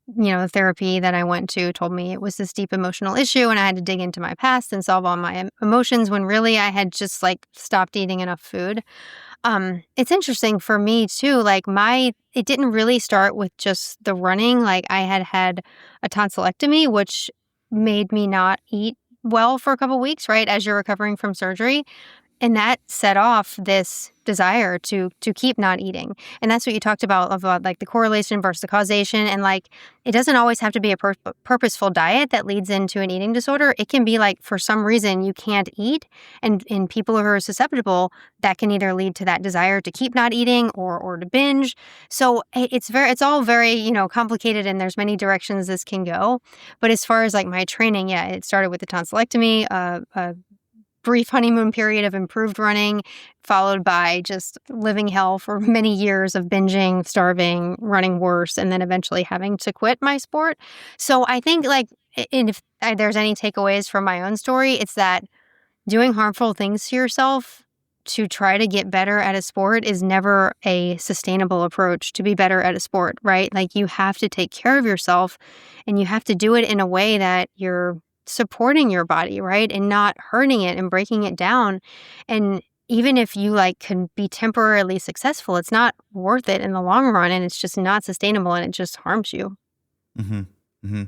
Speaker 2: the therapy that I went to told me it was this deep emotional issue, and I had to dig into my past and solve all my emotions when really I had just, like, stopped eating enough food. It's interesting for me too, like it didn't really start with just the running. Like I had a tonsillectomy, which made me not eat well for a couple weeks, right? As you're recovering from surgery. And that set off this desire to keep not eating. And that's what you talked about like the correlation versus the causation. And like, it doesn't always have to be a purposeful diet that leads into an eating disorder. It can be like, for some reason you can't eat. And in people who are susceptible, that can either lead to that desire to keep not eating or to binge. So it's all very, complicated, and there's many directions this can go. But as far as like my training, yeah, it started with the tonsillectomy, brief honeymoon period of improved running, followed by just living hell for many years of binging, starving, running worse, and then eventually having to quit my sport. So I think, like, and if there's any takeaways from my own story, it's that doing harmful things to yourself to try to get better at a sport is never a sustainable approach to be better at a sport, right? Like you have to take care of yourself, and you have to do it in a way that you're supporting your body, right? And not hurting it and breaking it down. And even if you like can be temporarily successful, it's not worth it in the long run, and it's just not sustainable, and it just harms you.
Speaker 1: Hmm. Hmm.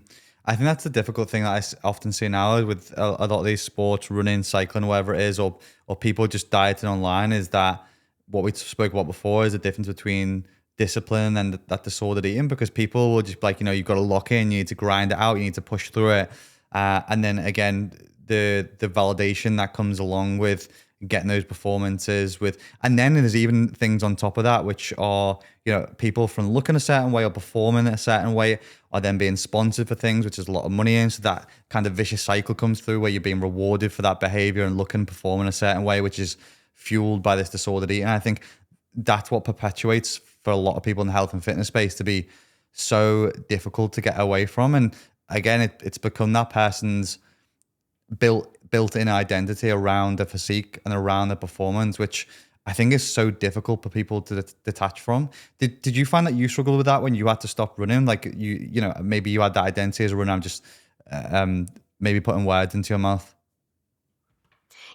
Speaker 1: I think that's the difficult thing that often see now with a lot of these sports, running, cycling, whatever it is, or people just dieting online, is that what we spoke about before is the difference between discipline and that disordered eating, because people will just be like, you've got to lock in, you need to grind it out, you need to push through it. And then again, the validation that comes along with getting those performances and then there's even things on top of that, which are, people from looking a certain way or performing a certain way are then being sponsored for things, which is a lot of money in. So that kind of vicious cycle comes through where you're being rewarded for that behavior and looking and performing a certain way, which is fueled by this disordered eating. And I think that's what perpetuates for a lot of people in the health and fitness space to be so difficult to get away from. And again, it's become that person's built-in identity around the physique and around the performance, which I think is so difficult for people to detach from. Did you find that you struggled with that when you had to stop running? Like maybe you had that identity as a runner. I'm just maybe putting words into your mouth.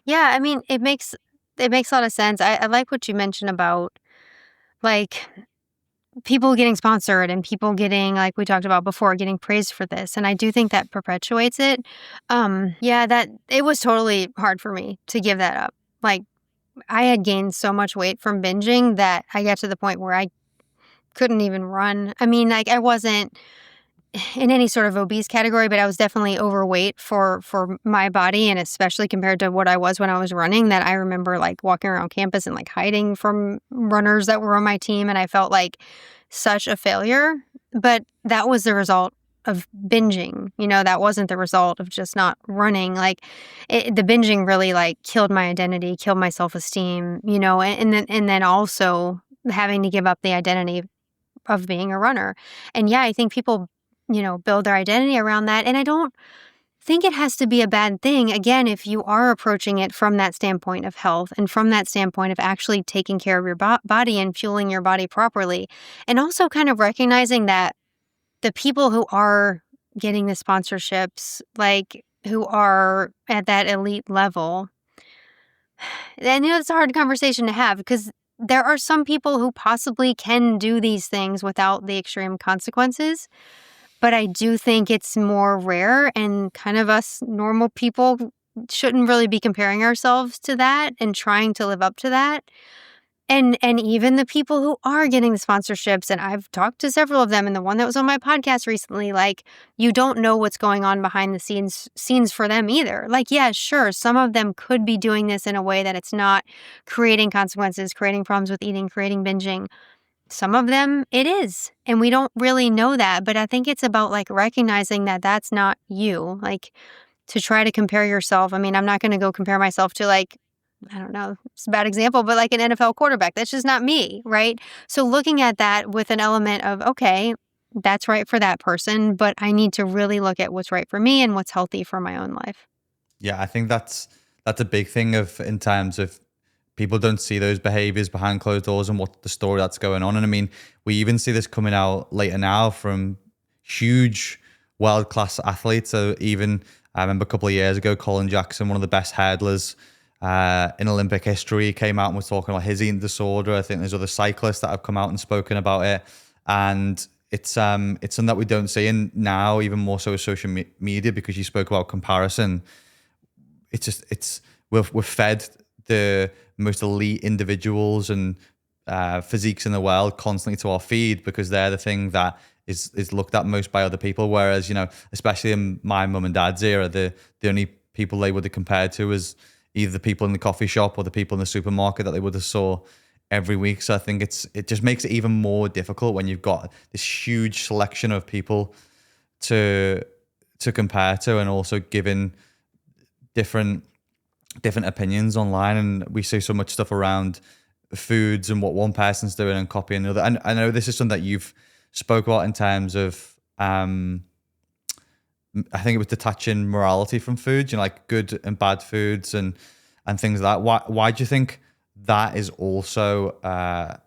Speaker 2: Yeah, I mean, it makes a lot of sense. I like what you mentioned about like people getting sponsored and people getting, like we talked about before, getting praised for this. And I do think that perpetuates it. Yeah, that it was totally hard for me to give that up. Like I had gained so much weight from binging that I got to the point where I couldn't even run. I mean, like I wasn't in any sort of obese category, but I was definitely overweight for my body, and especially compared to what I was when I was running. That I remember like walking around campus and like hiding from runners that were on my team, and I felt like such a failure. But that was the result of binging. That wasn't the result of just not running. Like the binging really like killed my identity, killed my self-esteem. And then also having to give up the identity of being a runner. And yeah, I think people, build their identity around that. And I don't think it has to be a bad thing, again, if you are approaching it from that standpoint of health and from that standpoint of actually taking care of your body and fueling your body properly. And also kind of recognizing that the people who are getting the sponsorships, like who are at that elite level, I know it's a hard conversation to have because there are some people who possibly can do these things without the extreme consequences. But I do think it's more rare, and kind of us normal people shouldn't really be comparing ourselves to that and trying to live up to that. And even the people who are getting the sponsorships, and I've talked to several of them, and the one that was on my podcast recently, like, you don't know what's going on behind the scenes for them either. Like, yeah, sure, some of them could be doing this in a way that it's not creating consequences, creating problems with eating, creating binging. Some of them it is, and we don't really know that, but I think it's about like recognizing that that's not you. Like, to try to compare yourself. I mean, I'm not going to go compare myself to, like, I don't know, it's a bad example, but like an NFL quarterback. That's just not me, right? So looking at that with an element of, okay, that's right for that person, but I need to really look at what's right for me and what's healthy for my own life.
Speaker 1: Yeah, I think that's a big thing of in terms of people don't see those behaviors behind closed doors and what the story that's going on. And I mean, we even see this coming out later now from huge world-class athletes. So even I remember a couple of years ago, Colin Jackson, one of the best hurdlers in Olympic history, came out and was talking about his eating disorder. I think there's other cyclists that have come out and spoken about it. And it's something that we don't see. And now even more so with social media, because you spoke about comparison, we're fed the most elite individuals and physiques in the world constantly to our feed because they're the thing that is looked at most by other people. Whereas, especially in my mum and dad's era, the only people they would have compared to was either the people in the coffee shop or the people in the supermarket that they would have saw every week. So I think it just makes it even more difficult when you've got this huge selection of people to compare to, and also given different opinions online. And we see so much stuff around foods and what one person's doing and copying another. And I know this is something that you've spoke about in terms of I think it was detaching morality from food, like good and bad foods and things like that. Why do you think that is also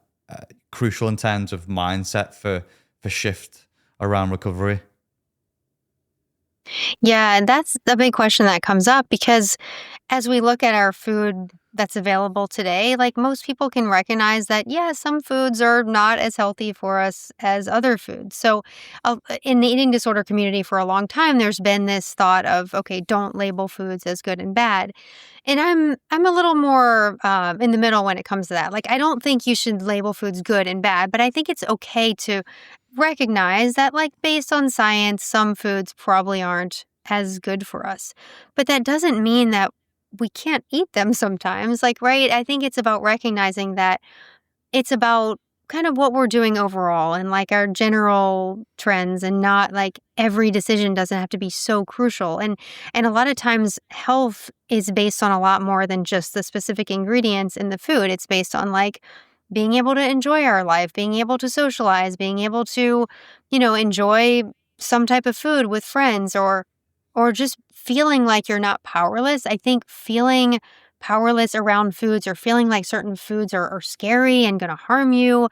Speaker 1: crucial in terms of mindset for shift around recovery?
Speaker 2: Yeah, and that's a big question that comes up because as we look at our food that's available today, like, most people can recognize that, yeah, some foods are not as healthy for us as other foods. So in the eating disorder community for a long time, there's been this thought of, okay, don't label foods as good and bad. And I'm a little more in the middle when it comes to that. Like, I don't think you should label foods good and bad, but I think it's okay to recognize that, like, based on science, some foods probably aren't as good for us. But that doesn't mean that we can't eat them sometimes. Like, right? I think it's about recognizing that it's about kind of what we're doing overall and like our general trends, and not like every decision doesn't have to be so crucial. And a lot of times health is based on a lot more than just the specific ingredients in the food. It's based on like being able to enjoy our life, being able to socialize, being able to, enjoy some type of food with friends, or just feeling like you're not powerless. I think feeling powerless around foods, or feeling like certain foods are scary and going to harm you,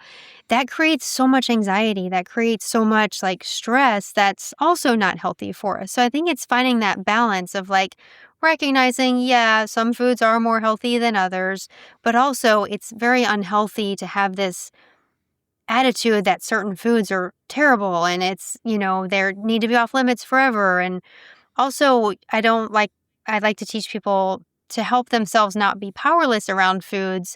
Speaker 2: that creates so much anxiety, that creates so much like stress that's also not healthy for us. So I think it's finding that balance of like recognizing, yeah, some foods are more healthy than others, but also it's very unhealthy to have this attitude that certain foods are terrible and it's, they need to be off limits forever. And also, I like to teach people to help themselves not be powerless around foods,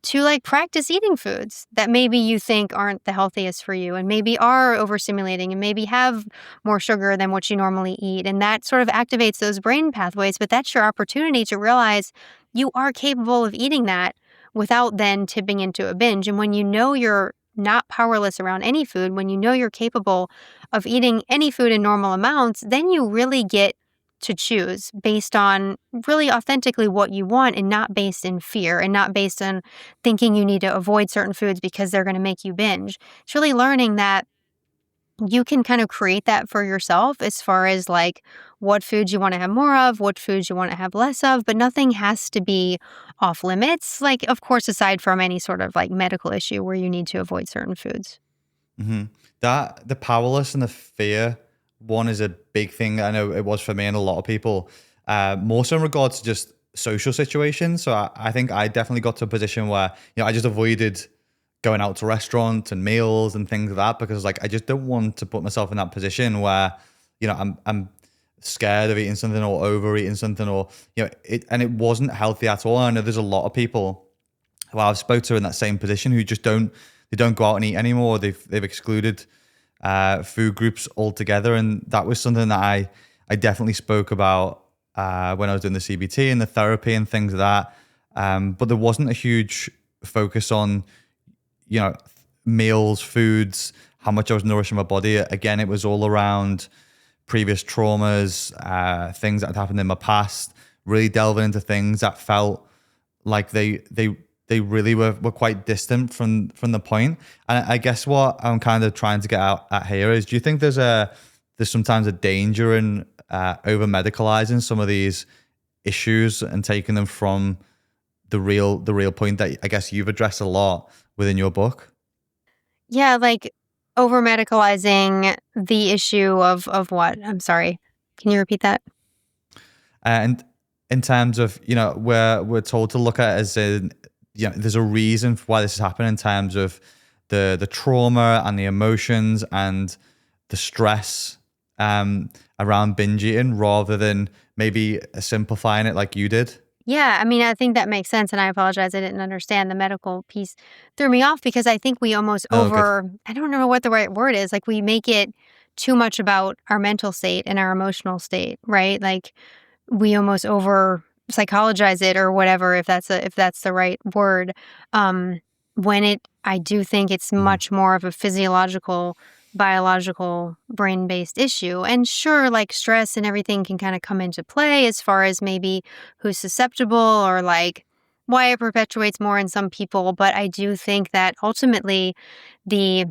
Speaker 2: to like practice eating foods that maybe you think aren't the healthiest for you and maybe are overstimulating and maybe have more sugar than what you normally eat. And that sort of activates those brain pathways, but that's your opportunity to realize you are capable of eating that without then tipping into a binge. And when you know you're not powerless around any food, when you know you're capable of eating any food in normal amounts, then you really get to choose based on really authentically what you want, and not based in fear, and not based on thinking you need to avoid certain foods because they're going to make you binge. It's really learning that you can kind of create that for yourself as far as like what foods you want to have more of, what foods you want to have less of, but nothing has to be off limits. Like, of course, aside from any sort of like medical issue where you need to avoid certain foods.
Speaker 1: Hmm. That the powerless and the fear one is a big thing. I know it was for me and a lot of people, more so in regards to just social situations. So I think I definitely got to a position where, I just avoided going out to restaurants and meals and things like that, because like I just don't want to put myself in that position where, I'm scared of eating something or overeating something, or and it wasn't healthy at all. I know there's a lot of people who I've spoke to in that same position who just don't go out and eat anymore. They've excluded food groups altogether, and that was something that I definitely spoke about when I was doing the CBT and the therapy and things like that. But there wasn't a huge focus on meals, foods, how much I was nourishing my body. Again, it was all around previous traumas, things that had happened in my past, really delving into things that felt like they really were quite distant from the point. And I guess what I'm kind of trying to get out at here is, do you think there's sometimes a danger in over medicalizing some of these issues and taking them from the real point that I guess you've addressed a lot within your book?
Speaker 2: Yeah, like over medicalizing the issue of what? I'm sorry. Can you repeat that?
Speaker 1: And in terms of, where we're told to look at it as in, there's a reason for why this is happening in terms of the trauma and the emotions and the stress around binge eating, rather than maybe simplifying it like you did.
Speaker 2: Yeah, I mean, I think that makes sense. And I apologize. I didn't understand the medical piece threw me off because I think we almost
Speaker 1: Oh, good.
Speaker 2: I don't know what the right word is. Like we make it too much about our mental state and our emotional state, right? Like we almost over psychologize it or whatever, if that's the right word. When I do think it's
Speaker 1: Mhm.
Speaker 2: much more of a physiological, biological, brain-based issue. And sure, like stress and everything can kind of come into play as far as maybe who's susceptible or like why it perpetuates more in some people. But I do think that ultimately the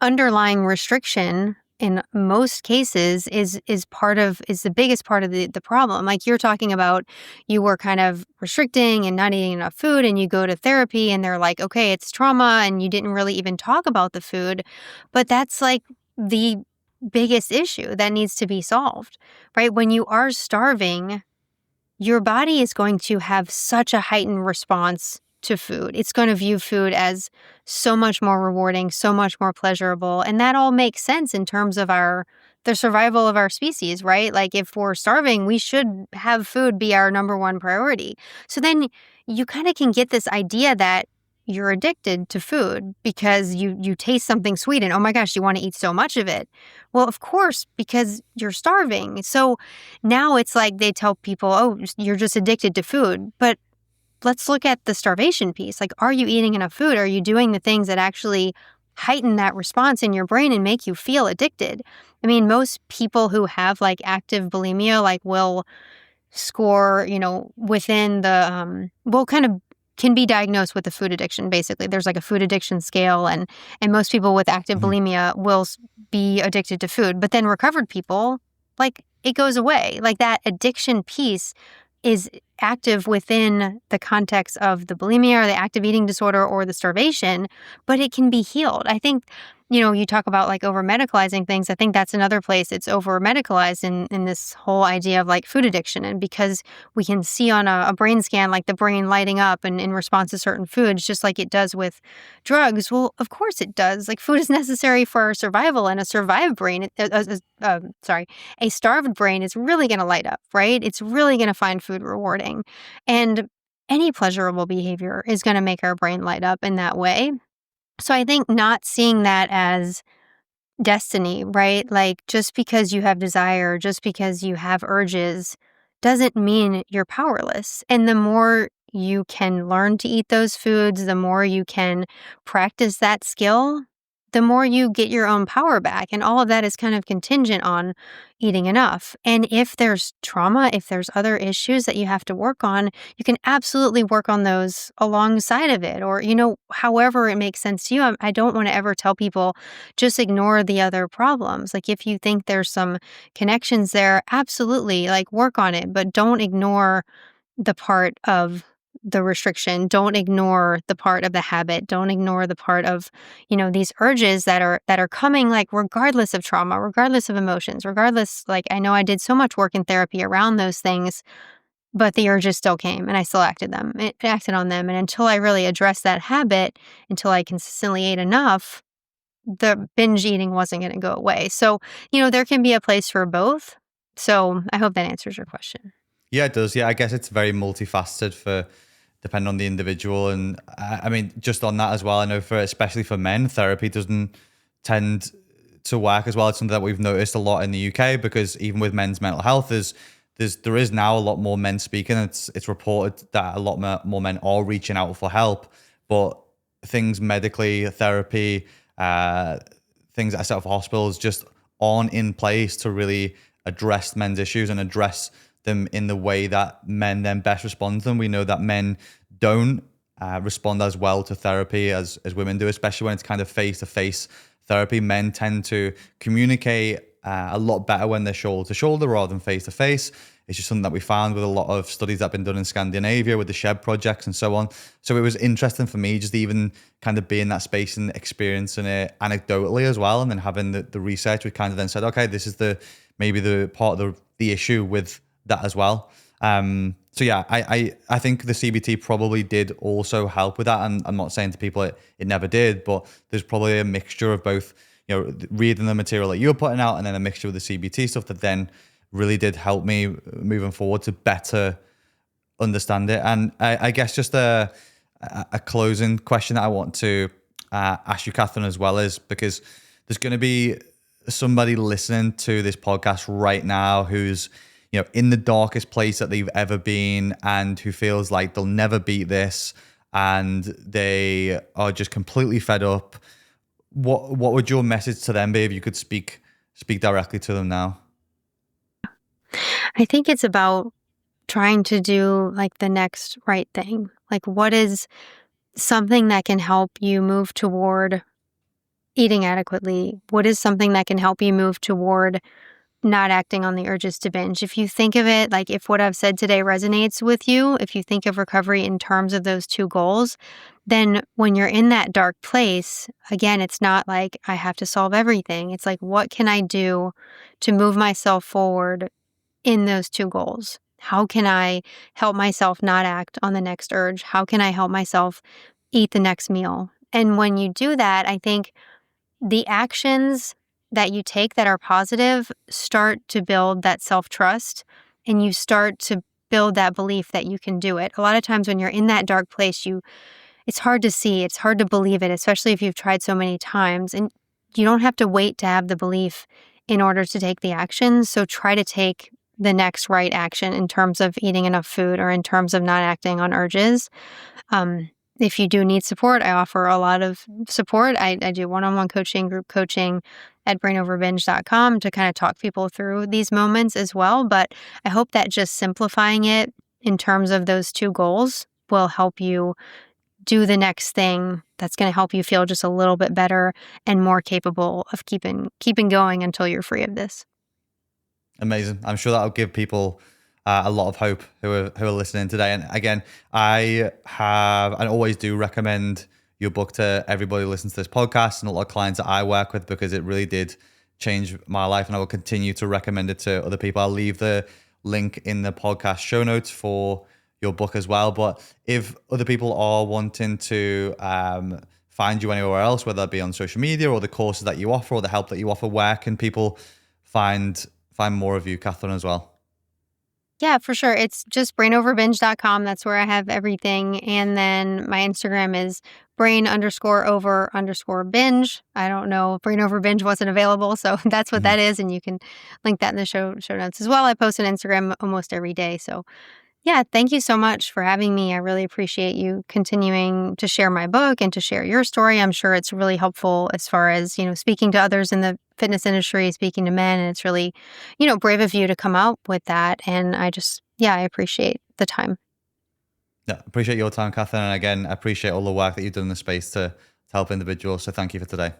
Speaker 2: underlying restriction in most cases is the biggest part of the problem. Like you're talking about, you were kind of restricting and not eating enough food, and you go to therapy and they're like, okay, it's trauma, and you didn't really even talk about the food. But that's like the biggest issue that needs to be solved, right? When you are starving, your body is going to have such a heightened response to food. It's going to view food as so much more rewarding, so much more pleasurable. And that all makes sense in terms of the survival of our species, right? Like if we're starving, we should have food be our number one priority. So then you kind of can get this idea that you're addicted to food because you taste something sweet and oh my gosh, you want to eat so much of it. Well, of course, because you're starving. So now it's like they tell people, oh, you're just addicted to food. But let's look at the starvation piece. Like, are you eating enough food? Are you doing the things that actually heighten that response in your brain and make you feel addicted? I mean, most people who have like active bulimia, like will score, within will kind of can be diagnosed with a food addiction. Basically, there's like a food addiction scale, and most people with active
Speaker 1: Mhm.
Speaker 2: bulimia will be addicted to food. But then recovered people, like it goes away. Like that addiction piece is active within the context of the bulimia or the active eating disorder or the starvation, but it can be healed. I think, you talk about like over medicalizing things. I think that's another place it's over medicalized in this whole idea of like food addiction. And because we can see on a brain scan, like the brain lighting up and in response to certain foods, just like it does with drugs. Well, of course it does. Like food is necessary for our survival, and a survived brain, a starved brain is really going to light up, right? It's really going to find food rewarding. And any pleasurable behavior is going to make our brain light up in that way. So I think not seeing that as destiny, right? Like just because you have desire, just because you have urges, doesn't mean you're powerless. And the more you can learn to eat those foods, the more you can practice that skill, the more you get your own power back. And all of that is kind of contingent on eating enough. And if there's trauma, if there's other issues that you have to work on, you can absolutely work on those alongside of it, or, however it makes sense to you. I don't want to ever tell people just ignore the other problems. Like, if you think there's some connections there, absolutely, like, work on it, but don't ignore the part of the restriction. Don't ignore the part of the habit. Don't ignore the part of, these urges that are coming, like, regardless of trauma, regardless of emotions, regardless. Like, I know I did so much work in therapy around those things, but the urges still came and I still acted on them. And until I really addressed that habit, until I consistently ate enough, the binge eating wasn't going to go away. So, there can be a place for both. So I hope that answers your question.
Speaker 1: Yeah, it does. Yeah, I guess it's very multifaceted for depending on the individual. And I mean, just on that as well, I know especially for men, therapy doesn't tend to work as well. It's something that we've noticed a lot in the UK, because even with men's mental health, there is now a lot more men speaking. It's reported that a lot more men are reaching out for help, but things medically, therapy, things that are set up for hospitals just aren't in place to really address men's issues and address them in the way that men then best respond to them. We know that men don't respond as well to therapy as women do, especially when it's kind of face-to-face therapy. Men tend to communicate a lot better when they're shoulder to shoulder rather than face to face. It's just something that we found with a lot of studies that have been done in Scandinavia with the SHEB projects and so on. So it was interesting for me just even kind of be in that space and experiencing it anecdotally as well. And then having the research, we kind of then said, okay, this is maybe the part of the issue with that as well. So yeah, I think the CBT probably did also help with that. And I'm not saying to people it never did, but there's probably a mixture of both, reading the material that you were putting out and then a mixture with the CBT stuff that then really did help me moving forward to better understand it. And I guess just a closing question that I want to ask you, Kathryn, as well, is because there's going to be somebody listening to this podcast right now who's in the darkest place that they've ever been and who feels like they'll never beat this and they are just completely fed up. What would your message to them be if you could speak directly to them now?
Speaker 2: I think it's about trying to do like the next right thing. Like, what is something that can help you move toward eating adequately? What is something that can help you move toward not acting on the urges to binge? If you think of it, like, if what I've said today resonates with you, if you think of recovery in terms of those two goals, then when you're in that dark place, again, it's not like I have to solve everything. It's like, what can I do to move myself forward in those two goals? How can I help myself not act on the next urge? How can I help myself eat the next meal? And when you do that, I think the actions that you take that are positive start to build that self-trust, and you start to build that belief that you can do it. A lot of times when you're in that dark place, it's hard to see, it's hard to believe it, especially if you've tried so many times. And you don't have to wait to have the belief in order to take the action. So try to take the next right action in terms of eating enough food or in terms of not acting on urges. If you do need support, I offer a lot of support. I do one-on-one coaching, group coaching at brainoverbinge.com to kind of talk people through these moments as well. But I hope that just simplifying it in terms of those two goals will help you do the next thing that's going to help you feel just a little bit better and more capable of keeping going until you're free of this.
Speaker 1: Amazing. I'm sure that'll give people a lot of hope who are listening today. And again, I always do recommend your book to everybody who listens to this podcast and a lot of clients that I work with, because it really did change my life, and I will continue to recommend it to other people. I'll leave the link in the podcast show notes for your book as well. But if other people are wanting to find you anywhere else, whether that be on social media or the courses that you offer or the help that you offer, where can people find more of you, Kathryn, as well?
Speaker 2: Yeah, for sure. It's just brainoverbinge.com. That's where I have everything. And then my Instagram is brain_over_binge. I don't know. Brain Over Binge wasn't available, so that's what that is. And you can link that in the show notes as well. I post on Instagram almost every day. So Yeah, thank you so much for having me. I really appreciate you continuing to share my book and to share your story. I'm sure it's really helpful as far as, speaking to others in the fitness industry, speaking to men. And it's really, brave of you to come out with that. And I appreciate the time.
Speaker 1: Yeah, appreciate your time, Kathryn. And again, I appreciate all the work that you've done in the space to help individuals. So thank you for today.